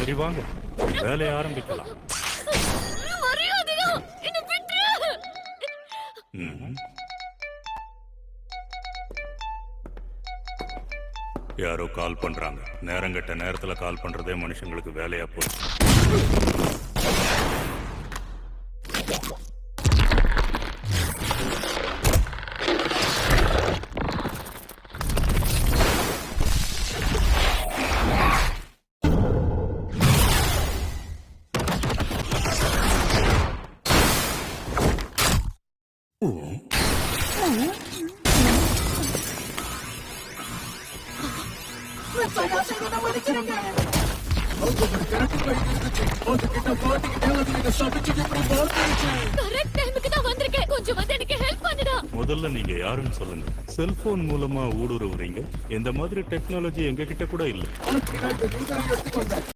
சரி வாங்க, வேலையை ஆரம்பிக்கலாம். மரியாதையா என்ன விட்டுரு. ம்ஹும். யாரோ கால் பண்றாங்க. நேரங்கட்ட நேரத்துல கால் பண்றதே மனுஷங்களுக்கு வேலையா போச்சு. கரெக்ட் டைமுக்கு தான் வந்திருக்கேன். கொஞ்சம் வந்து எனக்கு ஹெல்ப் பண்ணுடா. முதல்ல நீங்க யாருன்னு சொல்லுங்க. செல்போன் மூலமா ஊடுருவுறீங்க. இந்த மாதிரி டெக்னாலஜி எங்க கிட்ட கூட இல்ல.